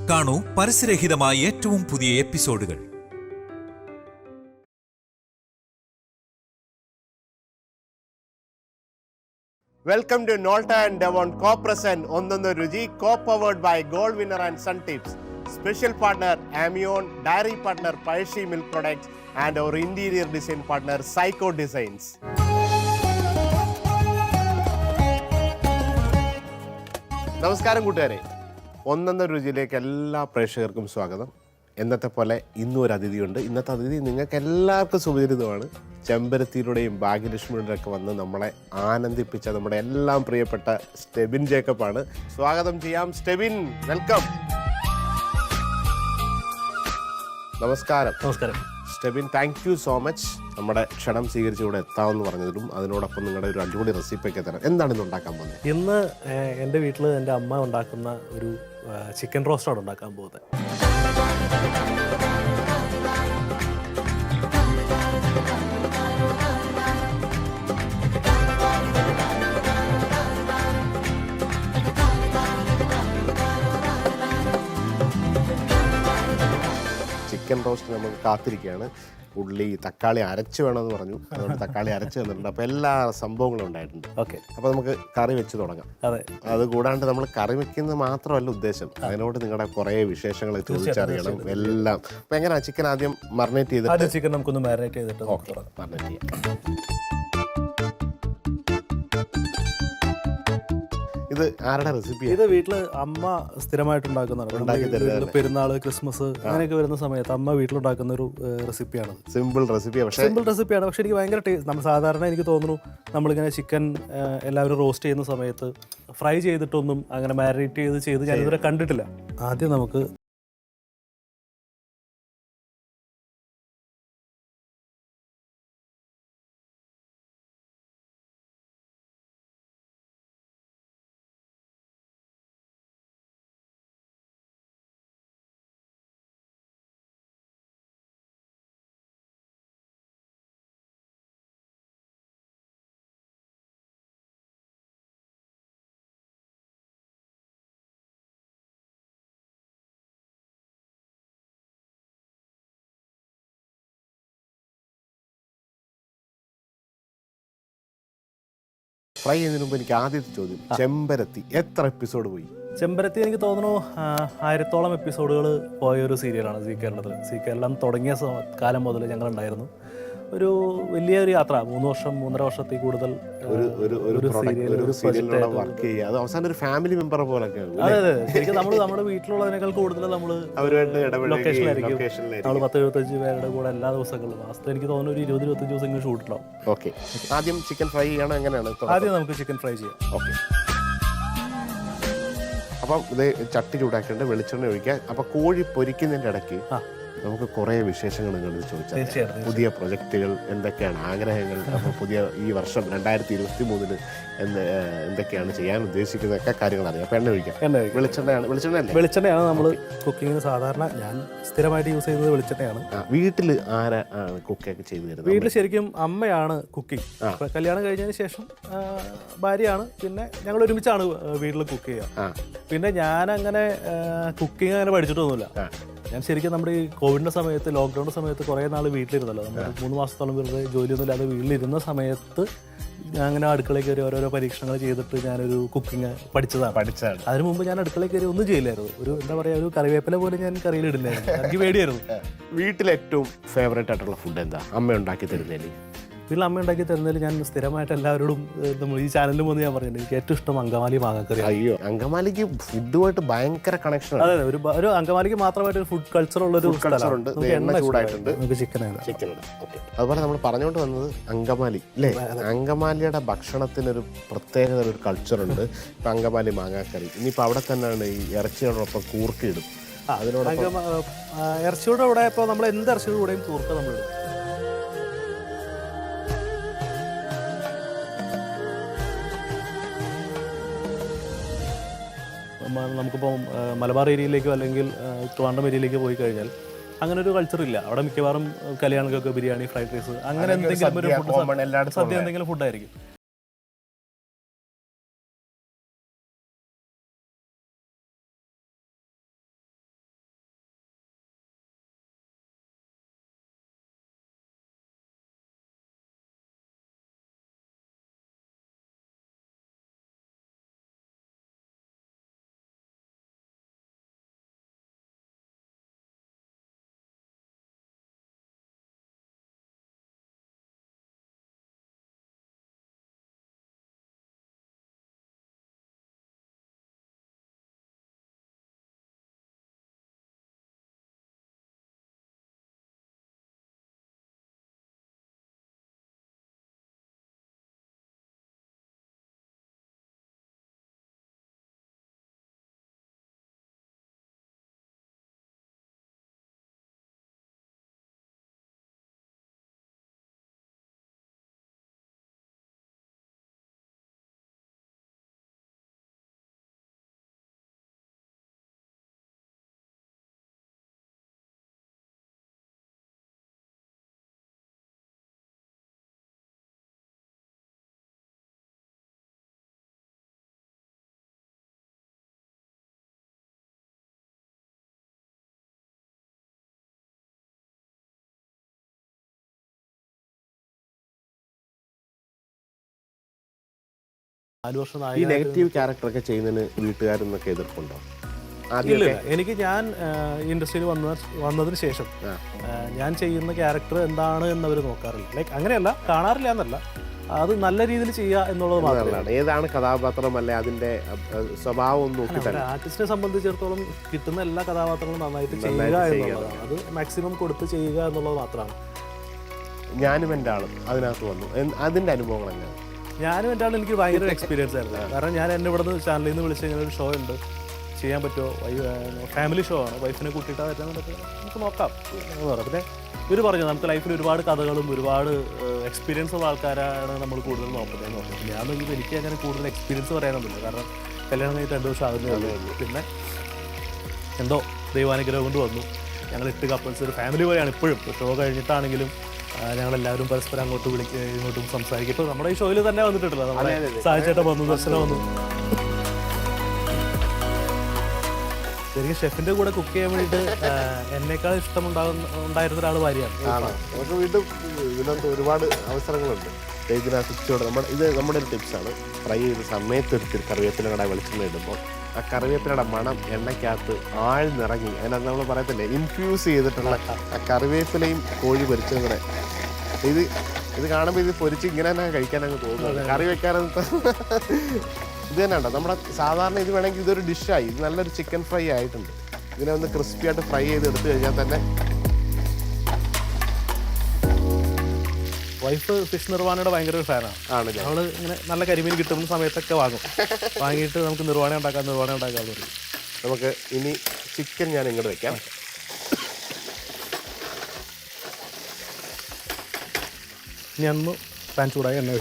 കാണൂ പരസ്യരഹിതമായ ഏറ്റവും പുതിയ എപ്പിസോഡുകൾ. Welcome to Nolta and Devon co-present ഒന്നൊന്ന് രുചി, co-powered by Gold Winner and Sun Tips. Special partner Amion, dairy partner Paishi Milk Products and our interior design partner Psycho Designs. നമസ്കാരം കൂട്ടുകാരെ, ഒന്നൊന്ന് രുചിയിലേക്ക് എല്ലാ പ്രേക്ഷകർക്കും സ്വാഗതം. എന്നത്തെ പോലെ ഇന്നും ഒരു അതിഥിയുണ്ട്. ഇന്നത്തെ അതിഥി നിങ്ങൾക്ക് എല്ലാവർക്കും സുപരിചിതമാണ്. ചെമ്പരത്തിയിലൂടെയും ഭാഗ്യലക്ഷ്മിയുടെയും ഒക്കെ വന്ന് നമ്മളെ ആനന്ദിപ്പിച്ച നമ്മുടെ എല്ലാം പ്രിയപ്പെട്ട സ്റ്റെബിൻ ജേക്കബാണ്. സ്വാഗതം ചെയ്യാം സ്റ്റെബിൻ, വെൽക്കം. നമസ്കാരം. നമസ്കാരം Stebin, thank you so much നമ്മുടെ ക്ഷണം സ്വീകരിച്ച് ഇവിടെ എത്താമെന്ന് പറഞ്ഞതിലും അതിനോടൊപ്പം നിങ്ങളുടെ ഒരു അടിപൊളി റെസിപ്പിയൊക്കെ തരാം. എന്താണ് ഇന്ന് ഉണ്ടാക്കാൻ പോകുന്നത്? ഇന്ന് എൻ്റെ വീട്ടിൽ എൻ്റെ അമ്മ ഉണ്ടാക്കുന്ന ഒരു ചിക്കൻ റോസ്റ്റാണ് ഉണ്ടാക്കാൻ പോകുന്നത്. ചിക്കൻ റോസ്റ്റ് നമുക്ക് കാത്തിരിക്കുകയാണ്. ഉള്ളി തക്കാളി അരച്ച് വേണമെന്ന് പറഞ്ഞു, അതുകൊണ്ട് തക്കാളി അരച്ച് തന്നിട്ടുണ്ട്. അപ്പോൾ എല്ലാ സംഭവങ്ങളും ഉണ്ടായിട്ടുണ്ട്. ഓക്കെ, അപ്പോൾ നമുക്ക് കറി വെച്ച് തുടങ്ങാം. അതെ, അത് കൂടാണ്ട് നമ്മൾ കറി വെക്കുന്നത് മാത്രമല്ല ഉദ്ദേശം, അതിനോട് നിങ്ങളുടെ കുറേ വിശേഷങ്ങൾ ചോദിച്ചറിയണം എല്ലാം. അപ്പോൾ എങ്ങനെയാണ് ചിക്കൻ ആദ്യം മറിനേറ്റ് ചെയ്തിട്ട്? ചിക്കൻ നമുക്കൊന്ന് മാരിനേറ്റ് ചെയ്തിട്ട് മറിനേറ്റ് ചെയ്യാം. ഇത് ആരുടെ റെസിപ്പി? ഇത് വീട്ടിൽ അമ്മ സ്ഥിരമായിട്ട് ഉണ്ടാക്കുന്നതാണ്. പെരുന്നാള്, ക്രിസ്മസ് അങ്ങനെയൊക്കെ വരുന്ന സമയത്ത് അമ്മ വീട്ടിലുണ്ടാക്കുന്ന ഒരു റെസിപ്പിയാണ്. സിമ്പിൾ റെസിപ്പിയാണ്, പക്ഷെ എനിക്ക് ഭയങ്കര ടേസ്റ്റ്. നമ്മൾ സാധാരണ എനിക്ക് തോന്നുന്നു നമ്മളിങ്ങനെ ചിക്കൻ എല്ലാവരും റോസ്റ്റ് ചെയ്യുന്ന സമയത്ത് ഫ്രൈ ചെയ്തിട്ടൊന്നും അങ്ങനെ മാരിനേറ്റ് ചെയ്ത് ഞാനിതുവരെ കണ്ടിട്ടില്ല. ആദ്യം നമുക്ക് ഫ്രൈ ചെയ്യുന്നതിന് മുമ്പ് എനിക്ക് ആദ്യത്തെ ചോദ്യം, ചെമ്പരത്തി എത്ര എപ്പിസോഡ് പോയി? ചെമ്പരത്തി എനിക്ക് തോന്നുന്നു 1000-ഓളം എപ്പിസോഡുകൾ പോയ ഒരു സീരിയലാണ് സീ കേരളത്തിൽ. സീ കേരളം തുടങ്ങിയ കാലം മുതൽ ഞങ്ങളുണ്ടായിരുന്നു. ഒരു വലിയൊരു യാത്ര, 3 വർഷം 3.5 വർഷത്തിൽ കൂടുതൽ വർക്ക് ചെയ്യുക. അത് അവസാനം ഒരു ഫാമിലി മെമ്പർ പോലൊക്കെ. അതെ അതെ, ശരിക്കും നമ്മുടെ വീട്ടിലുള്ളതിനേക്കാൾ കൂടുതൽ നമ്മൾ ലൊക്കേഷനിലായിരിക്കും. നമ്മൾ 10-75 പേരുടെ കൂടെ എല്ലാ ദിവസങ്ങളിലും മാസത്തിൽ എനിക്ക് തോന്നുന്നു ഒരു 20-25 ദിവസം ഷൂട്ടുണ്ടാവും. ഓക്കെ, ആദ്യം ചിക്കൻ ഫ്രൈ ചെയ്യണം. എങ്ങനെയാണ്? ആദ്യം നമുക്ക് ചിക്കൻ ഫ്രൈ ചെയ്യാം. ഓക്കെ, അപ്പം ഇത് ചട്ടി ചൂടാക്കേണ്ട, വെളിച്ചെണ്ണ ഒഴിക്കുക. അപ്പം കോഴി പൊരിക്കുന്നതിൻ്റെ ഇടയ്ക്ക് നമുക്ക് കുറേ വിശേഷങ്ങൾ നിങ്ങൾ ചോദിച്ചാൽ, പുതിയ പ്രൊജക്റ്റുകൾ എന്തൊക്കെയാണ്, ആഗ്രഹങ്ങൾ, അപ്പോൾ പുതിയ ഈ വർഷം 2023 എന്തൊക്കെയാണ് ചെയ്യാൻ ഉദ്ദേശിക്കുന്നതൊക്കെ കാര്യങ്ങൾ അറിയാം. അപ്പോൾ എണ്ണ ഒഴിക്കാം. വെളിച്ചെണ്ണയാണ് നമ്മൾ കുക്കിങ്ങിന് സാധാരണ ഞാൻ സ്ഥിരമായിട്ട് യൂസ് ചെയ്യുന്നത് വെളിച്ചെണ്ണയാണ്. വീട്ടിൽ ആരാ കുക്കൊക്കെ ചെയ്തു തരുന്നത്? വീട്ടിൽ ശരിക്കും അമ്മയാണ് കുക്കിംഗ്. കല്യാണം കഴിഞ്ഞതിന് ശേഷം ഭാര്യയാണ്. പിന്നെ ഞങ്ങൾ ഒരുമിച്ചാണ് വീട്ടിൽ കുക്ക് ചെയ്യുക. പിന്നെ ഞാനങ്ങനെ കുക്കിംഗ് അങ്ങനെ പഠിച്ചിട്ടൊന്നുമില്ല. ഞാൻ ശരിക്കും നമ്മുടെ ഈ കോവിഡിൻ്റെ സമയത്ത്, ലോക്ക്ഡൗണിൻ്റെ സമയത്ത് കുറേ നാൾ വീട്ടിലിരുന്നല്ലോ. നമ്മൾ 3 മാസത്തോളം വെറുതെ ജോലിയൊന്നും ഇല്ലാതെ വീട്ടിലിരുന്ന സമയത്ത് അങ്ങനെ അടുക്കളയിൽ കയറി ഓരോരോ പരീക്ഷണങ്ങൾ ചെയ്തിട്ട് ഞാനൊരു കുക്കിംഗ് പഠിച്ചതാണ്. അതിന് മുമ്പ് ഞാൻ അടുക്കളയിൽ കയറി ഒന്നും ചെയ്യില്ലായിരുന്നു. ഒരു എന്താ പറയുക, ഒരു കറിവേപ്പില പോലും ഞാൻ കറിയിലിടില്ലായിരുന്നു. എനിക്ക് പേടിയായിരുന്നു. വീട്ടിൽ ഏറ്റവും ഫേവറേറ്റ് ആയിട്ടുള്ള ഫുഡ് എന്താ അമ്മ ഉണ്ടാക്കി തരുന്നതിൽ? വീട്ടിൽ അമ്മ ഉണ്ടാക്കി തരുന്നതിൽ ഞാൻ സ്ഥിരമായിട്ട് എല്ലാവരോടും നമ്മൾ ഈ ചാനലിൽ വന്ന് ഞാൻ പറഞ്ഞിട്ടുണ്ട്, എനിക്ക് ഏറ്റവും ഇഷ്ടം അങ്കമാലി മാങ്ങാക്കറി. അയ്യോ, അങ്കമാലിക്ക് ഫുഡുമായിട്ട് ഭയങ്കര കണക്ഷൻ. അതെ, ഒരു അങ്കമാലിക്ക് മാത്രമായിട്ട് ഒരു ഫുഡ് കൾച്ചർ ഉള്ളൊരു കൾച്ചറുണ്ട്. ചൂടായിട്ടുണ്ട് ചിക്കൻ. അതുപോലെ നമ്മൾ പറഞ്ഞുകൊണ്ട് വന്നത് അങ്കമാലി അല്ലേ? അങ്കമാലിയുടെ ഭക്ഷണത്തിനൊരു പ്രത്യേകത, ഒരു കൾച്ചറുണ്ട്. ഇപ്പം അങ്കമാലി മാങ്ങാക്കറി. ഇനിയിപ്പോൾ അവിടെ തന്നെയാണ് ഈ ഇറച്ചിയോടൊപ്പം കൂർക്കയിടും. അതിനോടൊപ്പം ഇറച്ചിയുടെ കൂടെ ഇപ്പോൾ നമ്മൾ എന്ത് ഇറച്ചിയുടെ കൂടെയും കൂർക്ക നമ്മളിടും. നമുക്കിപ്പോൾ മലബാർ ഏരിയയിലേക്കോ അല്ലെങ്കിൽ ട്രിവാൻഡ്രം ഏരിയയിലേക്ക് പോയി കഴിഞ്ഞാൽ അങ്ങനെ ഒരു കൾച്ചർ ഇല്ല. അവിടെ മിക്കവാറും കല്യാണങ്ങൾക്കൊക്കെ ബിരിയാണി, ഫ്രൈഡ് റൈസ്, അങ്ങനെ എന്തെങ്കിലും ഒരു ഫുഡ്, സദ്യ എന്തെങ്കിലും ഫുഡായിരിക്കും. 4 വർഷം ഈ നെഗറ്റീവ് ക്യാരക്ടറൊക്കെ ചെയ്യുന്നതിന് വീട്ടുകാരെന്നൊക്കെ എതിർപ്പുണ്ടോ? ഇല്ല, എനിക്ക് ഞാൻ ഇൻഡസ്ട്രിയിൽ വന്നതിന് ശേഷം ഞാൻ ചെയ്യുന്ന ക്യാരക്ടർ എന്താണ് എന്നവർ നോക്കാറില്ല. ലൈക്ക് അങ്ങനെയല്ല, കാണാറില്ല എന്നല്ല, അത് നല്ല രീതിയിൽ ചെയ്യുക എന്നുള്ളത് മാത്രമാണ്. ഏതാണ് കഥാപാത്രം അല്ലെ അതിന്റെ സ്വഭാവം നോക്കി ആർട്ടിസ്റ്റിനെ സംബന്ധിച്ചിടത്തോളം കിട്ടുന്ന എല്ലാ കഥാപാത്രങ്ങളും നന്നായിട്ട് ചെയ്യുക എന്നുള്ളതാണ്. അത് മാക്സിമം കൊടുത്ത് ചെയ്യുക എന്നുള്ളത് മാത്രമാണ്. ഞാനും എൻ്റെ ആളും അതിനകത്ത് വന്നു. അതിന്റെ അനുഭവങ്ങൾ എങ്ങനെയാണ്? ഞാനും എൻ്റെ ആളും എനിക്ക് ഭയങ്കര എക്സ്പീരിയൻസ് ആയിരുന്നു. കാരണം ഞാൻ എന്നെ ഇവിടെ നിന്ന് ചാനലിൽ നിന്ന് വിളിച്ച് ഇങ്ങനെ ഒരു ഷോ ഉണ്ട്, ചെയ്യാൻ പറ്റുമോ? ഫാമിലി ഷോ ആണ്, വൈഫിനെ കൂട്ടിയിട്ട് പറ്റാന്നൊക്കെ നമുക്ക് നോക്കാം എന്ന് പറഞ്ഞു. പിന്നെ ഇവർ പറഞ്ഞു നമുക്ക് ലൈഫിൽ ഒരുപാട് കഥകളും ഒരുപാട് എക്സ്പീരിയൻസ് ഉള്ള ആൾക്കാരാണ് നമ്മൾ കൂടുതൽ നോക്കുന്നതെന്ന് പറഞ്ഞു. ഞാൻ നോക്കിയപ്പോൾ എനിക്ക് അങ്ങനെ കൂടുതൽ എക്സ്പീരിയൻസ് പറയാനൊന്നുമില്ല. കാരണം കല്യാണം കഴിഞ്ഞിട്ട് 2 വർഷം ആകുന്നേ ഉള്ളൂ. പിന്നെ എന്തോ ദൈവാനുഗ്രഹം കൊണ്ട് വന്നു. ഞങ്ങൾ 8 കപ്പിൾസ് ഒരു ഫാമിലി പോലെയാണ് ഇപ്പോഴും. ഷോ കഴിഞ്ഞിട്ടാണെങ്കിലും ഞങ്ങളെല്ലാവരും പരസ്പരം അങ്ങോട്ട് ഇങ്ങോട്ടും സംസാരിക്കും. ഇപ്പോൾ നമ്മുടെ ഈ ഷോയിൽ തന്നെ വന്നിട്ടുണ്ടല്ലോ, നമ്മുടെ സാഹിച്ചേട്ടൻ വന്നു, ദർശനം വന്നു. ശരിക്കും ഷെഫിന്റെ കൂടെ കുക്ക് ചെയ്യാൻ വേണ്ടിയിട്ട് എന്നേക്കാൾ ഇഷ്ടമുണ്ടായിരുന്ന ഒരാൾ ഭാര്യയാണ്. നമുക്ക് വീണ്ടും ഇതിനകത്ത് ഒരുപാട് അവസരങ്ങളുണ്ട്. ഇതിനകത്ത് ഇത് നമ്മുടെ ഒരു ടിപ്സാണ്. ഫ്രൈ ചെയ്ത സമയത്ത് എടുത്തിട്ട് കറിവേപ്പിലയുടെ വെളിച്ചെണ്ണ ഇടുമ്പോൾ ആ കറിവേപ്പിലയുടെ മണം എണ്ണയ്ക്കകത്ത് ആഴ്ന്നിറങ്ങി, അതിനകത്ത് നമ്മൾ പറയത്തില്ലേ ഇൻഫ്യൂസ് ചെയ്തിട്ടുള്ള ആ കറിവേപ്പിലയും കോഴി പൊരിച്ചതും കൂടെ ഇത് കാണുമ്പോൾ ഇത് പൊരിച്ച് ഇങ്ങനെ തന്നെ കഴിക്കാനങ്ങ് തോന്നുന്നത്. കറി വെക്കാനൊന്നും ഇത് തന്നെ ഉണ്ടോ നമ്മുടെ സാധാരണ. ഇത് വേണമെങ്കിൽ ഇതൊരു ഡിഷായി. ഇത് നല്ലൊരു ചിക്കൻ ഫ്രൈ ആയിട്ടുണ്ട്. ഇതിനെ ഒന്ന് ക്രിസ്പി ആയിട്ട് ഫ്രൈ ചെയ്ത് എടുത്തു കഴിഞ്ഞാൽ തന്നെ. വൈഫ് ഫിഷ് നിർവാണയുടെ ഭയങ്കര ഒരു ഫാനാണ്. അവള് ഇങ്ങനെ നല്ല കരിമീൻ കിട്ടുന്ന സമയത്തൊക്കെ വാങ്ങിയിട്ട് നമുക്ക് നിർവാണ ഉണ്ടാക്കാമെന്ന് പറയും. നമുക്ക് ഇനി ചിക്കൻ ഞാൻ ഇങ്ങോട്ട് വെക്കാം. ഇനി അന്ന് പാൻ ചൂടായി എണ്ണ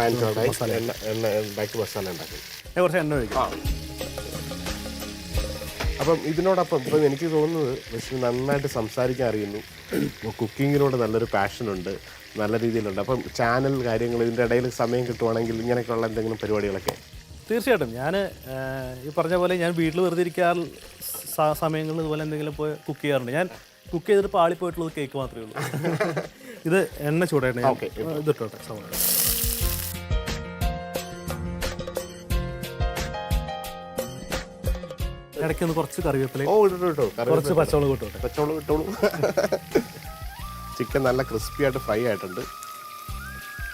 ഉണ്ടാക്കി മസാല ഉണ്ടാക്കി കുറച്ച് എണ്ണ ഒഴിക്കാം. അപ്പം ഇതിനോടൊപ്പം ഇപ്പം എനിക്ക് തോന്നുന്നത് വിഷ്ണു നന്നായിട്ട് സംസാരിക്കാൻ അറിയുന്നു, കുക്കിങ്ങിനോട് നല്ലൊരു പാഷനുണ്ട്, നല്ല രീതിയിലുണ്ട്. അപ്പം ചാനൽ കാര്യങ്ങൾ ഇതിൻ്റെ ഇടയിൽ സമയം കിട്ടുവാണെങ്കിൽ ഇങ്ങനെയൊക്കെയുള്ള എന്തെങ്കിലും പരിപാടികളൊക്കെ? തീർച്ചയായിട്ടും. ഞാൻ ഈ പറഞ്ഞ പോലെ ഞാൻ വീട്ടിൽ വെറുതെ ഇരിക്കാൻ സമയങ്ങളിൽ ഇതുപോലെ എന്തെങ്കിലും പോയി കുക്ക് ചെയ്യാറുണ്ട്. ഞാൻ കുക്ക് ചെയ്തിട്ട് പാളി പോയിട്ടുള്ളത് കേക്ക് മാത്രമേ ഉള്ളൂ. ഇത് എണ്ണ ചൂടായിട്ട് ഓക്കെ ഇതിട്ടോട്ടെ. സവാള ഇടയ്ക്കൊന്ന് കുറച്ച് കറിവേപ്പില, കുറച്ച് പച്ചമുളക് കിട്ടും. പച്ചമുളക് ഇട്ടോളൂ. ചിക്കൻ നല്ല ക്രിസ്പി ആയിട്ട് ഫ്രൈ ആയിട്ടുണ്ട്.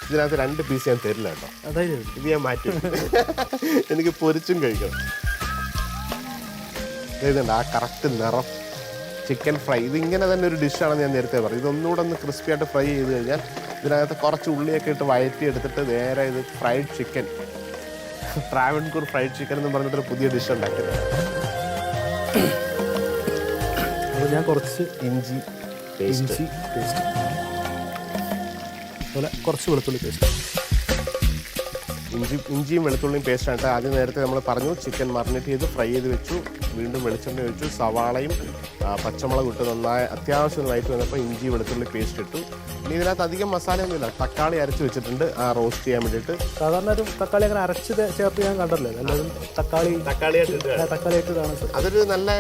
ഇതിനകത്ത് 2 പീസ് ഞാൻ തരില്ല കേട്ടോ. അതായത് ഇത് ഞാൻ മാറ്റി. എനിക്ക് പൊരിച്ചും കഴിക്കണം. ഇതുണ്ട് ആ കറക്റ്റ് നിറം ചിക്കൻ ഫ്രൈ. ഇതിങ്ങനെ തന്നെ ഒരു ഡിഷാണെന്ന് ഞാൻ നേരത്തെ പറഞ്ഞു. ഇതൊന്നുകൂടെ ഒന്ന് ക്രിസ്പി ആയിട്ട് ഫ്രൈ ചെയ്ത് കഴിഞ്ഞാൽ ഇതിനകത്ത് കുറച്ച് ഉള്ളിയൊക്കെ ഇട്ട് വഴറ്റി എടുത്തിട്ട് നേരെ ഇത് fried chicken, Travancore fried chicken എന്ന് പറഞ്ഞിട്ടൊരു പുതിയ ഡിഷ് ഉണ്ടാക്കിയത്. അപ്പോൾ ഞാൻ കുറച്ച് ഇഞ്ചി പേസ്റ്റ്, അതുപോലെ കുറച്ച് വെളുത്തുള്ളി പേസ്റ്റ്. ഇഞ്ചിയും വെളുത്തുള്ളിയും പേസ്റ്റായിട്ട് ആദ്യം നേരത്തെ നമ്മൾ പറഞ്ഞു ചിക്കൻ മറിനേറ്റ് ചെയ്ത് ഫ്രൈ ചെയ്ത് വെച്ചു. വീണ്ടും വെളിച്ചെണ്ണ ഒഴിച്ചു, സവാളയും പച്ചമുളക് ഇട്ട് നന്നായി അത്യാവശ്യം വൈറ്റ് വന്നപ്പോൾ ഇഞ്ചി വെളുത്തുള്ളി പേസ്റ്റ് ഇട്ടു. ഇനി ഇതിനകത്ത് അധികം മസാലയൊന്നുമില്ല. തക്കാളി അരച്ച് വെച്ചിട്ടുണ്ട് റോസ്റ്റ് ചെയ്യാൻ വേണ്ടിയിട്ട്. സാധാരണ ഒരു തക്കാളി അങ്ങനെ അരച്ച് ചേർത്ത് ഞാൻ കണ്ടല്ലേ, എല്ലാവരും തക്കാളിയായിട്ടാണ്. അതൊരു നല്ല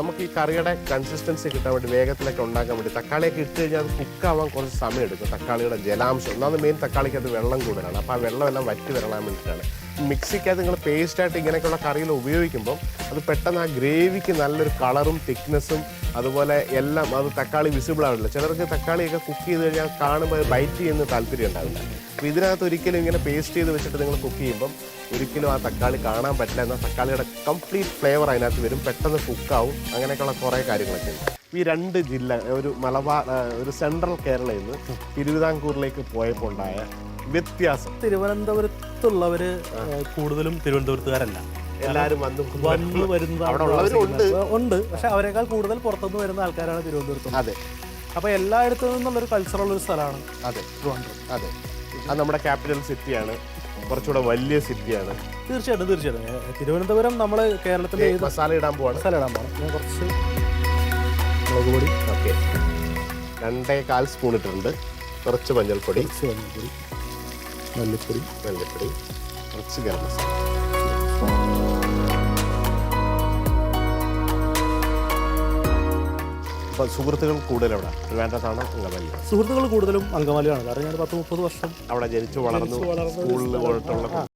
നമുക്ക് ഈ കറിയുടെ കൺസിസ്റ്റൻസി കിട്ടാൻ വേണ്ടി വേഗത്തിലൊക്കെ ഉണ്ടാക്കാൻ വേണ്ടി തക്കാളിയൊക്കെ ഇട്ട് കഴിഞ്ഞാൽ അത് കുക്കാവാൻ കുറച്ച് സമയം എടുക്കും. തക്കാളിയുടെ ജലാംശം ഒന്നാമത് മെയിൻ തക്കാളിക്കകത്ത് വെള്ളം കൂടുതലാണ്. അപ്പോൾ ആ വെള്ളമെല്ലാം വറ്റി വരളാൻ വേണ്ടിയിട്ടാണ്. മിക്സിക്കകത്ത് നിങ്ങൾ പേസ്റ്റായിട്ട് ഇങ്ങനെയൊക്കെയുള്ള കറികൾ ഉപയോഗിക്കുമ്പോൾ അത് പെട്ടെന്ന് ആ ഗ്രേവിക്ക് നല്ലൊരു കളറും തിക്നെസ്സും അതുപോലെ എല്ലാം അത് തക്കാളി വിസിബിൾ ആവില്ല. ചിലർക്ക് തക്കാളിയൊക്കെ കുക്ക് ചെയ്ത് കഴിഞ്ഞാൽ കാണുമ്പോൾ ബൈറ്റ് ചെയ്യുന്ന താല്പര്യം ഉണ്ടാവില്ല. അപ്പോൾ ഇതിനകത്ത് ഒരിക്കലും ഇങ്ങനെ പേസ്റ്റ് ചെയ്ത് വെച്ചിട്ട് നിങ്ങൾ കുക്ക് ചെയ്യുമ്പം ഒരിക്കലും ആ തക്കാളി കാണാൻ പറ്റില്ല. എന്നാൽ തക്കാളിയുടെ കംപ്ലീറ്റ് ഫ്ലേവർ അതിനകത്ത് വരും, പെട്ടെന്ന് കുക്കാവും. അങ്ങനെയൊക്കെയുള്ള കുറേ കാര്യങ്ങളൊക്കെ ഉണ്ട്. ഈ 2 ജില്ല ഒരു ഒരു സെൻട്രൽ കേരളയിൽ നിന്ന് തിരുവിതാംകൂറിലേക്ക് പോയപ്പോൾ ഉണ്ടായ വ്യത്യാസം. തിരുവനന്തപുരത്തുള്ളവര് കൂടുതലും തിരുവനന്തപുരത്തുകാരല്ല, എല്ലാവരും വന്ന് വരുന്നുണ്ട്. പക്ഷെ അവരെക്കാൾ കൂടുതൽ പുറത്തുനിന്ന് വരുന്ന ആൾക്കാരാണ് തിരുവനന്തപുരത്ത്. അതെ. അപ്പൊ എല്ലായിടത്തു നിന്നുള്ളൊരു കൾച്ചറുള്ള ഒരു സ്ഥലമാണ്. അതെ, അതെ. അത് നമ്മുടെ ക്യാപിറ്റൽ സിറ്റിയാണ്, കുറച്ചുകൂടെ വലിയ സിറ്റിയാണ്. തീർച്ചയായിട്ടും. തിരുവനന്തപുരം നമ്മൾ കേരളത്തിലെ മസാല ഇടാൻ പോവാണ്. ഞാൻ കുറച്ച് മുളക് പൊടി, ഓക്കെ, 2.25 സ്പൂൺ ഇട്ടിട്ടുണ്ട്. കുറച്ച് മഞ്ഞൾപ്പൊടി, മല്ലിപ്പൊടി, കുറച്ച് ഗരം മസാല. അപ്പോൾ സുഹൃത്തുക്കൾ കൂടുതൽ അവിടെ വേണ്ടതാണോ അങ്കമാലി? സുഹൃത്തുക്കൾ കൂടുതലും അങ്കമാലിയാണ്. കാരണം ഞാൻ 10-30 വർഷം അവിടെ ജനിച്ചു വളർന്നു, സ്കൂളിൽ പോയിട്ടുള്ള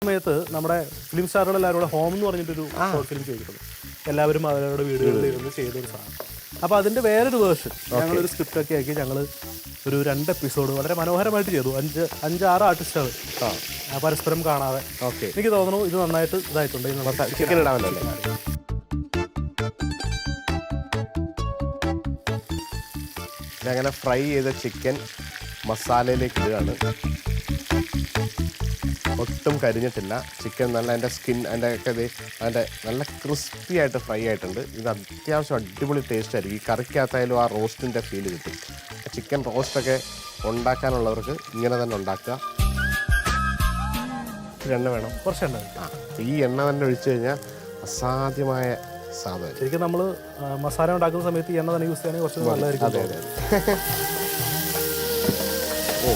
സമയത്ത് നമ്മുടെ ഫിലിം സ്റ്റാറുകൾ എല്ലാവരും കൂടെ ഹോം എന്ന് പറഞ്ഞിട്ടൊരു ഷോർട്ട് ഫിലിം ചെയ്തിട്ടുണ്ട്. എല്ലാവരും അവരുടെ വീടുകളിൽ ഇരുന്ന് ചെയ്തൊരു സാധനം. അപ്പോൾ അതിൻ്റെ വേറൊരു വേർഷൻ ഞങ്ങളൊരു സ്ക്രിപ്റ്റൊക്കെ ആക്കി ഞങ്ങൾ ഒരു 2 എപ്പിസോഡ് വളരെ മനോഹരമായിട്ട് ചെയ്തു. 5-6 ആർട്ടിസ്റ്റുകൾ പരസ്പരം കാണാതെ. എനിക്ക് തോന്നുന്നു ഇത് നന്നായിട്ട് ഇതായിട്ടുണ്ട്. ചിക്കൻ ഇടാമല്ലോ അല്ലേ? അങ്ങനെ ഫ്രൈ ചെയ്ത ചിക്കൻ മസാലയിലേക്ക് ഇടുകയാണ്. ഒട്ടും കരിഞ്ഞിട്ടില്ല. ചിക്കൻ നല്ല അതിൻ്റെ സ്കിൻ അതിൻ്റെ നല്ല ക്രിസ്പി ആയിട്ട് ഫ്രൈ ആയിട്ടുണ്ട്. ഇത് അത്യാവശ്യം അടിപൊളി ടേസ്റ്റ് ആയിരിക്കും. ഈ കറിക്കകത്തായാലും ആ റോസ്റ്റിൻ്റെ ഫീല് കിട്ടും. ചിക്കൻ റോസ്റ്റൊക്കെ ഉണ്ടാക്കാനുള്ളവർക്ക് ഇങ്ങനെ തന്നെ ഉണ്ടാക്കുക. എണ്ണ വേണം, കുറച്ച് എണ്ണ. ഈ എണ്ണ തന്നെ ഒഴിച്ചു കഴിഞ്ഞാൽ അസാധ്യമായ സാധനം. ശരിക്കും നമ്മൾ മസാല ഉണ്ടാക്കുന്ന സമയത്ത് ഈ എണ്ണ തന്നെ യൂസ് ചെയ്യാണെങ്കിൽ കുറച്ച് നല്ലതായിരിക്കും. അതെ അതെ. ഓ,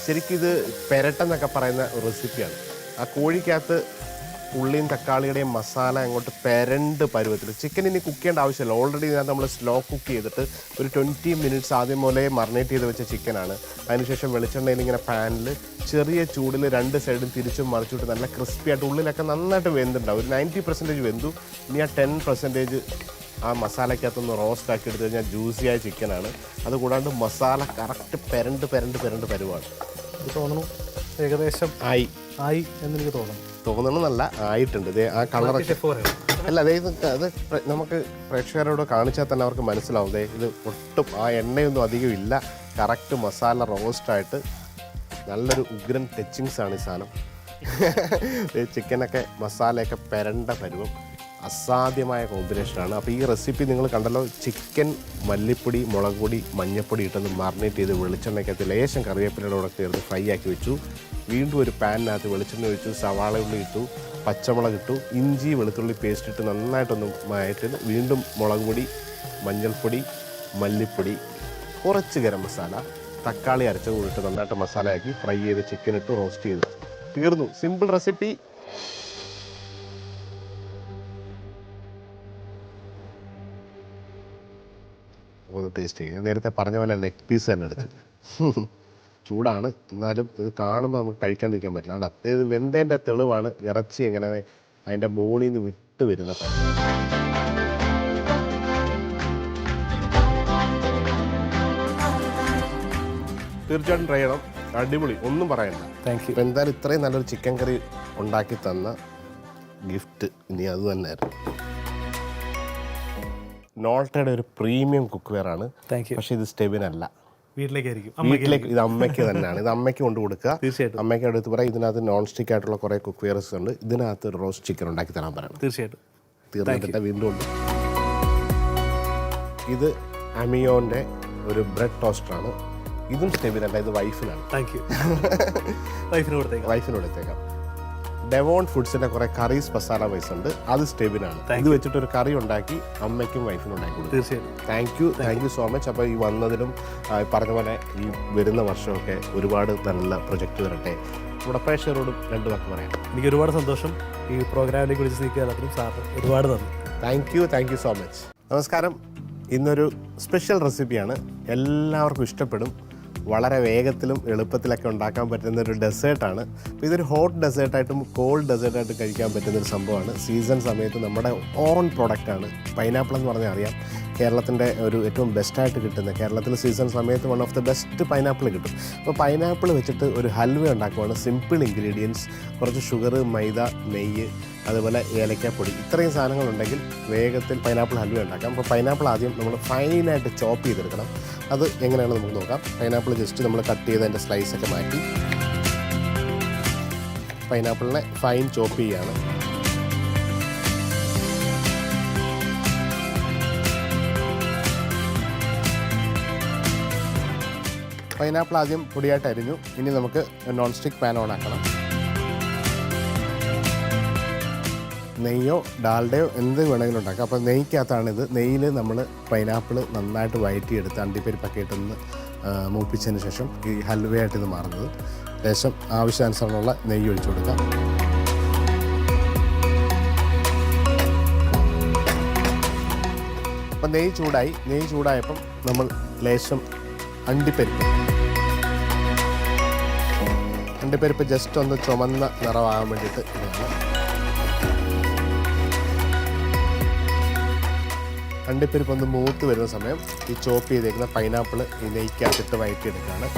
ശരിക്കും ഇത് പെരട്ടെന്നൊക്കെ പറയുന്ന ഒരു റെസിപ്പിയാണ്. ആ കോഴിക്കകത്ത് ഉള്ളിയും തക്കാളിയുടെയും മസാല അങ്ങോട്ട് പെരണ്ട് പരുവത്തിൽ. ചിക്കൻ ഇനി കുക്ക് ചെയ്യേണ്ട ആവശ്യമില്ല. ഓൾറെഡി ഇതിനകത്ത് നമ്മൾ സ്ലോ കുക്ക് ചെയ്തിട്ട് ഒരു 20 മിനിറ്റ്സ് ആദ്യം പോലെ മറിനേറ്റ് ചെയ്ത് വെച്ച ചിക്കനാണ്. അതിനുശേഷം വെളിച്ചെണ്ണയിൽ ഇങ്ങനെ പാനിൽ ചെറിയ ചൂടിൽ 2 സൈഡും തിരിച്ചും മറിച്ചിട്ട് നല്ല ക്രിസ്പി ആയിട്ട് ഉള്ളിലൊക്കെ നന്നായിട്ട് വെന്തുണ്ടാവും. ഒരു 90% വെന്തു. ഇനി ആ 10% ആ മസാലയ്ക്കകത്തൊന്ന് റോസ്റ്റ് ആക്കി എടുത്തു കഴിഞ്ഞാൽ ജ്യൂസിയായ ചിക്കനാണ്. അതുകൂടാണ്ട് മസാല കറക്റ്റ് പെരണ്ട് പരുവാണ്. എനിക്ക് തോന്നുന്നു ഏകദേശം ആയി എന്നെനിക്ക് തോന്നണമെന്നല്ല, ആയിട്ടുണ്ട്. ഇത് ആ കളറൊക്കെ അല്ല, അത് നമുക്ക് പ്രേക്ഷകരോട് കാണിച്ചാൽ തന്നെ അവർക്ക് മനസ്സിലാവും. ഇത് ഒട്ടും ആ എണ്ണയൊന്നും അധികം ഇല്ല. കറക്റ്റ് മസാല റോസ്റ്റായിട്ട് നല്ലൊരു ഉഗ്രൻ ടച്ചിങ്സ് ആണ് ഈ സാധനം. ചിക്കനൊക്കെ മസാലയൊക്കെ പെരണ്ട പരുവം അസാധ്യമായ കോമ്പിനേഷനാണ്. അപ്പോൾ ഈ റെസിപ്പി നിങ്ങൾ കണ്ടല്ലോ. ചിക്കൻ മല്ലിപ്പൊടി, മുളക് പൊടി, മഞ്ഞൾപ്പൊടി ഇട്ടൊന്ന് മാറിനേറ്റ് ചെയ്ത് വെളിച്ചെണ്ണയ്ക്കകത്ത് ലേശം കറിവേപ്പിലയുടെ കൂടെ ചേർത്ത് ഫ്രൈ ആക്കി വെച്ചു. വീണ്ടും ഒരു പാനിനകത്ത് വെളിച്ചെണ്ണ ഒഴിച്ചു, സവാള ഉള്ളി ഇട്ടു, പച്ചമുളക് ഇട്ടു, ഇഞ്ചി വെളുത്തുള്ളി പേസ്റ്റ് ഇട്ട് നന്നായിട്ടൊന്ന് മാറ്റി വീണ്ടും മുളക് പൊടി, മഞ്ഞൾപ്പൊടി, മല്ലിപ്പൊടി, കുറച്ച് ഗരം മസാല, തക്കാളി അരച്ച കൂടിയിട്ട് നന്നായിട്ട് മസാലയാക്കി ഫ്രൈ ചെയ്ത് ചിക്കൻ ഇട്ട് റോസ്റ്റ് ചെയ്തു. തീർന്നു. Simple recipe. ഒന്ന് ടേസ്റ്റ് ചെയ്യുക. നേരത്തെ പറഞ്ഞ പോലെ ലെഗ് പീസ് തന്നെ എടുത്ത്. ചൂടാണ്, എന്നാലും ഇത് കാണുമ്പോൾ നമുക്ക് കഴിക്കാണ്ടിരിക്കാൻ പറ്റില്ല. അത് ഇത് വെന്തേൻ്റെ തെളിവാണ് ഇറച്ചി എങ്ങനെ അതിൻ്റെ ബോണിൽ നിന്ന് വിട്ട് വരുന്നത്. തീർച്ചയായിട്ടും ട്രൈ ചെയ്യണം. അടിപൊളി, ഒന്നും പറയണ്ട. Thank you. ഇപ്പം എന്തായാലും ഇത്രയും നല്ലൊരു ചിക്കൻ കറി ഉണ്ടാക്കി തന്ന ഗിഫ്റ്റ് ഇനി അത് തന്നെയായിരുന്നു. നോൾട്ടയുടെ ഒരു പ്രീമിയം കുക്ക് വെയർ ആണ്. പക്ഷെ ഇത് സ്റ്റെബിനല്ല, വീട്ടിലേക്ക്. ഇത് അമ്മയ്ക്ക് തന്നെയാണ്. ഇത് അമ്മയ്ക്ക് കൊണ്ട് കൊടുക്കുക. തീർച്ചയായിട്ടും. അമ്മയ്ക്ക് അടുത്ത് പറയാം, ഇതിനകത്ത് നോൺ സ്റ്റിക്ക് ആയിട്ടുള്ള കുറേ കുക്ക് വെയർസ് ഉണ്ട്, ഇതിനകത്ത് ഒരു റോസ്റ്റ് ചിക്കൻ ഉണ്ടാക്കി തരാൻ പറയണം. തീർച്ചയായിട്ടും. തീർന്നിട്ട് വീണ്ടും ഉണ്ട്. ഇത് അമിയോൻ്റെ ഒരു ബ്രെഡ് ടോസ്റ്ററാണ്. ഇതും സ്റ്റെബിനല്ല, ഇത് വൈഫിനാണ്. വൈഫിന് കൊടുത്തേക്കാം. ഡെവോൺ ഫുഡ്സിന്റെ കുറെ കറീസ് മസാല വൈസ് ഉണ്ട്, അത് സ്റ്റെബിനാണ്. ഇത് വെച്ചിട്ട് ഒരു കറി ഉണ്ടാക്കി അമ്മയ്ക്കും വൈഫിനും ഉണ്ടാക്കി കൊടുക്കും. Thank you so much. അപ്പോൾ ഈ വന്നതിലും പറഞ്ഞ പോലെ ഈ വരുന്ന വർഷമൊക്കെ ഒരുപാട് നല്ല പ്രൊജക്റ്റ് വരട്ടെ. നമ്മുടെ പ്രേക്ഷകരോടും 2 വാക്ക് പറയാം. എനിക്ക് ഒരുപാട് സന്തോഷം ഈ പ്രോഗ്രാമിലേക്ക് വിളിച്ച് നിൽക്കുക. സാറിന് ഒരുപാട് നന്ദി. Thank you so much. നമസ്കാരം. ഇന്നൊരു സ്പെഷ്യൽ റെസിപ്പിയാണ്. എല്ലാവർക്കും ഇഷ്ടപ്പെടും. വളരെ വേഗത്തിലും എളുപ്പത്തിലൊക്കെ ഉണ്ടാക്കാൻ പറ്റുന്ന ഒരു ഡെസേർട്ടാണ്. അപ്പോൾ ഇതൊരു ഹോട്ട് ഡെസേർട്ടായിട്ടും കോൾഡ് ഡെസേർട്ടായിട്ടും കഴിക്കാൻ പറ്റുന്നൊരു സംഭവമാണ്. സീസൺ സമയത്ത് നമ്മുടെ ഓൺ പ്രോഡക്റ്റാണ്. പൈനാപ്പിൾ എന്ന് പറഞ്ഞാൽ അറിയാം, കേരളത്തിൻ്റെ ഒരു ഏറ്റവും ബെസ്റ്റായിട്ട് കിട്ടുന്ന, കേരളത്തിൽ സീസൺ സമയത്ത് one of the best pineapple കിട്ടും. അപ്പോൾ പൈനാപ്പിൾ വെച്ചിട്ട് ഒരു ഹൽവ ഉണ്ടാക്കുവാണ്. സിമ്പിൾ ഇൻഗ്രീഡിയൻസ്, കുറച്ച് ഷുഗർ, മൈദ, നെയ്യ്, അതുപോലെ ഏലക്കാപ്പൊടി, ഇത്രയും സാധനങ്ങളുണ്ടെങ്കിൽ വേഗത്തിൽ പൈനാപ്പിൾ ഹൽവ ഉണ്ടാക്കാം. അപ്പോൾ പൈനാപ്പിൾ ആദ്യം നമ്മൾ ഫൈനായിട്ട് ചോപ്പ് ചെയ്തെടുക്കണം. അത് എങ്ങനെയാണ് നമുക്ക് നോക്കാം. പൈനാപ്പിൾ ജസ്റ്റ് നമ്മൾ കട്ട് ചെയ്ത് അതിൻ്റെ സ്ലൈസൊക്കെ മാറ്റി പൈനാപ്പിളിനെ ഫൈൻ ചോപ്പ് ചെയ്യുകയാണ്. പൈനാപ്പിൾ ആദ്യം പൊടിയായിട്ട് അരിഞ്ഞു. ഇനി നമുക്ക് നോൺ സ്റ്റിക്ക് പാൻ ഓൺ ആക്കണം. നെയ്യോ ഡാൽഡയോ എന്ത് വേണമെങ്കിലും ഉണ്ടാക്കാം. അപ്പോൾ നെയ്ക്കകത്താണിത്. നെയ്യിൽ നമ്മൾ പൈനാപ്പിൾ നന്നായിട്ട് വഴറ്റിയെടുത്ത് അണ്ടിപ്പരിപ്പൊക്കെ ഇട്ടൊന്ന് മൂപ്പിച്ചതിന് ശേഷം ഈ ഹൽവയായിട്ട് ഇത് മാറുന്നത്. ലേശം ആവശ്യാനുസരണമുള്ള നെയ്യ് ഒഴിച്ചു കൊടുക്കാം. അപ്പം നെയ്യ് ചൂടായപ്പം നമ്മൾ ലേശം അണ്ടിപ്പരിപ്പ് അണ്ടിപ്പരിപ്പ് ജസ്റ്റ് ഒന്ന് ചുമന്ന നിറമാകാൻ വേണ്ടിയിട്ട് ഇതാണ്. അണ്ടിപ്പരിപ്പ് ഒന്ന് മൂത്ത് വരുന്ന സമയം ഈ ചോപ്പ് ചെയ്തേക്കുന്ന പൈനാപ്പിൾ ഈ നെയ്ക്കകത്തിട്ട് വഴറ്റിയെടുക്കുകയാണ്.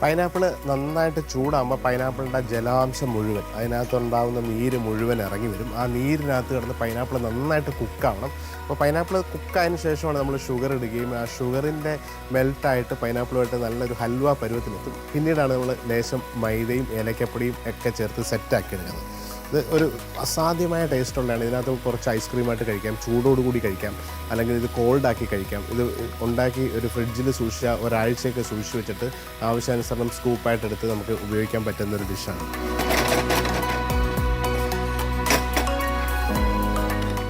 പൈനാപ്പിൾ നന്നായിട്ട് ചൂടാകുമ്പോൾ പൈനാപ്പിളിൻ്റെ ജലാംശം മുഴുവൻ, അതിനകത്തുണ്ടാകുന്ന നീര് മുഴുവൻ ഇറങ്ങി വരും. ആ നീരിനകത്ത് കിടന്ന് പൈനാപ്പിൾ നന്നായിട്ട് കുക്കാവണം. അപ്പോൾ പൈനാപ്പിൾ കുക്കായതിനു ശേഷമാണ് നമ്മൾ ഷുഗർ ഇടുകയും ആ ഷുഗറിൻ്റെ മെൽട്ടായിട്ട് പൈനാപ്പിളുമായിട്ട് നല്ലൊരു ഹൽവ പരുവത്തിലെത്തും. പിന്നീടാണ് നമ്മൾ ലേശം മൈദയും ഏലക്കപ്പൊടിയും ഒക്കെ ചേർത്ത് സെറ്റാക്കി എടുക്കുന്നത്. ഇത് ഒരു അസാധ്യമായ ടേസ്റ്റ് ഉള്ളതാണ്. ഇതിനകത്ത് കുറച്ച് ഐസ്ക്രീമായിട്ട് കഴിക്കാം, ചൂടോടുകൂടി കഴിക്കാം, അല്ലെങ്കിൽ ഇത് കോൾഡാക്കി കഴിക്കാം. ഇത് ഉണ്ടാക്കി ഒരു ഫ്രിഡ്ജിൽ സൂക്ഷിച്ചാൽ ഒരാഴ്ചയൊക്കെ സൂക്ഷിച്ച് വെച്ചിട്ട് ആവശ്യാനുസരണം സ്കൂപ്പായിട്ട് എടുത്ത് നമുക്ക് ഉപയോഗിക്കാൻ പറ്റുന്നൊരു ഡിഷാണ്.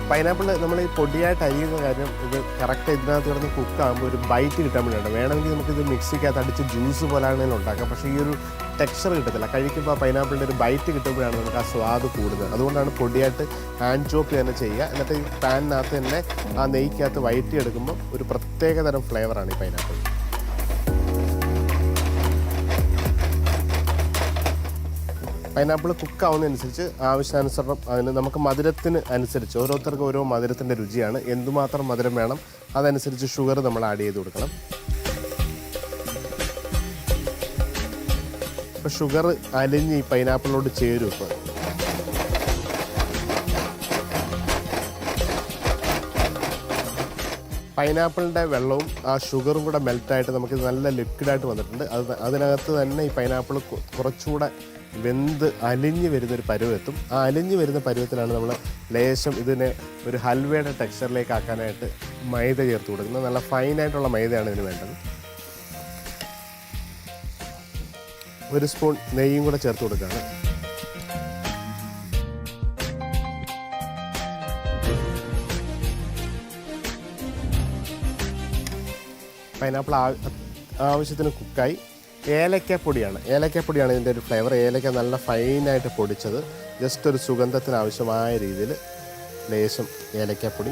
പൈനാപ്പിൾ നമ്മൾ ഈ പൊടിയായിട്ട് അരിയുന്ന കാര്യം ഇത് കറക്റ്റ് ഇതിനകത്ത് കിടന്ന് കുക്കാകുമ്പോൾ ഒരു ബൈറ്റ് കിട്ടാൻ വേണ്ടിയാണ്. വേണമെങ്കിൽ നമുക്കിത് മിക്സിക്കകത്ത് അടിച്ച് ജ്യൂസ് പോലാണെങ്കിലും ഉണ്ടാക്കാം. പക്ഷേ ഈ ഒരു ടെക്സ്ചർ കിട്ടത്തില്ല. കഴിക്കുമ്പോൾ പൈനാപ്പിളിൻ്റെ ഒരു ബൈറ്റ് കിട്ടുമ്പോഴാണ് നമുക്ക് ആ സ്വാദ് കൂടുന്നത്. അതുകൊണ്ടാണ് പൊടിയായിട്ട് ഹാൻഡ് ചോപ്പ് തന്നെ ചെയ്യുക. എന്നിട്ട് ഈ പാനിനകത്ത് തന്നെ ആ നെയ്ക്കകത്ത് വഴറ്റിയെടുക്കുമ്പോൾ ഒരു പ്രത്യേക തരം ഫ്ലേവറാണ് ഈ പൈനാപ്പിൾ. പൈനാപ്പിൾ കുക്കാവുന്നതനുസരിച്ച് ആവശ്യാനുസരണം അതിന് നമുക്ക് മധുരത്തിന് അനുസരിച്ച് ഓരോരുത്തർക്കും ഓരോ മധുരത്തിൻ്റെ രുചിയാണ്. എന്തുമാത്രം മധുരം വേണം അതനുസരിച്ച് ഷുഗർ നമ്മൾ ആഡ് ചെയ്ത് കൊടുക്കണം. ഇപ്പോൾ ഷുഗർ അലിഞ്ഞ് ഈ പൈനാപ്പിളിനോട് ചേരും. ഇപ്പോൾ പൈനാപ്പിളിൻ്റെ വെള്ളവും ആ ഷുഗറും കൂടെ മെൽറ്റായിട്ട് നമുക്ക് നല്ല ലിക്വിഡായിട്ട് വന്നിട്ടുണ്ട്. അതിനകത്ത് തന്നെ ഈ പൈനാപ്പിൾ കുറച്ചുകൂടെ വെന്ത് അലിഞ്ഞ് വരുന്നൊരു പരുവെത്തും. ആ അലിഞ്ഞ് വരുന്ന പരുവത്തിലാണ് നമ്മൾ ലേശം ഇതിനെ ഒരു ഹൽവയുടെ ടെക്സ്ചറിലേക്ക് ആക്കാനായിട്ട് മൈദ ചേർത്ത് കൊടുക്കുന്നത്. നല്ല ഫൈനായിട്ടുള്ള മൈദയാണ് ഇതിന് വേണ്ടത്. ഒരു സ്പൂൺ നെയ്യും കൂടെ ചേർത്ത് കൊടുക്കുകയാണ്. പൈനാപ്പിൾ ആവശ്യത്തിന് കുക്കായി. ഏലക്കപ്പൊടിയാണ് ഇതിൻ്റെ ഒരു ഫ്ലേവർ. ഏലക്ക നല്ല ഫൈനായിട്ട് പൊടിച്ചത്, ജസ്റ്റ് ഒരു സുഗന്ധത്തിന് ആവശ്യമായ രീതിയിൽ ലേശം ഏലക്കപ്പൊടി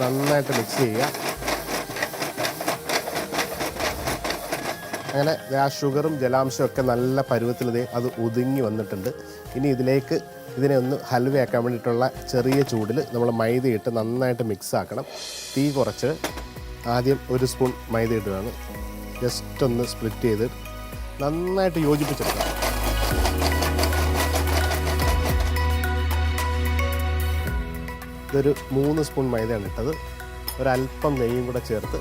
നന്നായിട്ട് മിക്സ് ചെയ്യുക. അങ്ങനെ ആ ഷുഗറും ജലാംശവും ഒക്കെ നല്ല പരുവത്തിൽ അത് ഒതുങ്ങി വന്നിട്ടുണ്ട്. ഇനി ഇതിലേക്ക് ഇതിനെ ഒന്ന് ഹൽവയാക്കാൻ വേണ്ടിയിട്ടുള്ള ചെറിയ ചൂടിൽ നമ്മൾ മൈദയിട്ട് നന്നായിട്ട് മിക്സ് ആക്കണം. തീ കുറച്ച് ആദ്യം ഒരു സ്പൂൺ മൈദ ഇടുകയാണ്. ജസ്റ്റ് ഒന്ന് സ്പ്ലിറ്റ് ചെയ്ത് നന്നായിട്ട് യോജിപ്പിച്ചെടുക്കാം. ഇതൊരു 3 സ്പൂൺ മൈദയാണ് ഇട്ടത്. ഒരല്പം നെയ്യും കൂടെ ചേർത്ത്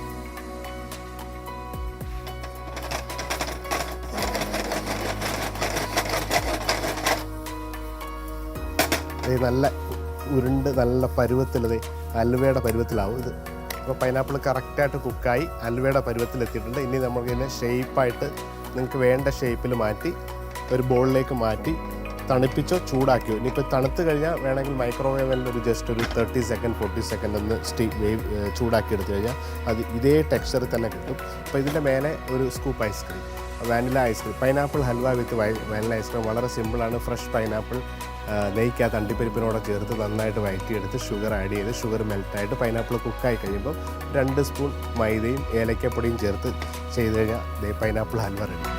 നല്ല ഉരുണ്ട് നല്ല പരുവത്തിലത് ഹൽവയുടെ പരുവത്തിലാവും ഇത്. അപ്പോൾ പൈനാപ്പിൾ കറക്റ്റായിട്ട് കുക്കായി ഹൽവയുടെ പരുവത്തിലെത്തിയിട്ടുണ്ട്. ഇനി നമുക്കിതിനെ ഷേപ്പായിട്ട് നിങ്ങൾക്ക് വേണ്ട ഷേപ്പിൽ മാറ്റി ഒരു ബോളിലേക്ക് മാറ്റി തണുപ്പിച്ചോ ചൂടാക്കിയോ. ഇനിയിപ്പോൾ തണുത്ത് കഴിഞ്ഞാൽ വേണമെങ്കിൽ മൈക്രോവേവിൽ ഒരു ജസ്റ്റ് ഒരു 30 സെക്കൻഡ് 40 സെക്കൻഡ് ഒന്ന് ചൂടാക്കി എടുത്തു കഴിഞ്ഞാൽ അത് ഇതേ ടെക്സ്ചറിൽ തന്നെ കിട്ടും. അപ്പോൾ ഇതിൻ്റെ മേലെ ഒരു scoop ice cream, vanilla ice cream, pineapple halwa with vanilla ice cream വളരെ സിമ്പിളാണ്. ഫ്രഷ് പൈനാപ്പിൾ നെയ്ക്കകത്ത് അണ്ടിപ്പരിപ്പിനോടെ ചേർത്ത് നന്നായിട്ട് വഴറ്റിയെടുത്ത് ഷുഗർ ആഡ് ചെയ്ത് ഷുഗർ മെൽറ്റായിട്ട് പൈനാപ്പിൾ കുക്കായി കഴിയുമ്പോൾ 2 സ്പൂൺ മൈദയും ഏലക്കപ്പൊടിയും ചേർത്ത് ചെയ്ത് കഴിഞ്ഞാൽ പൈനാപ്പിൾ ഹൽവ റെഡി.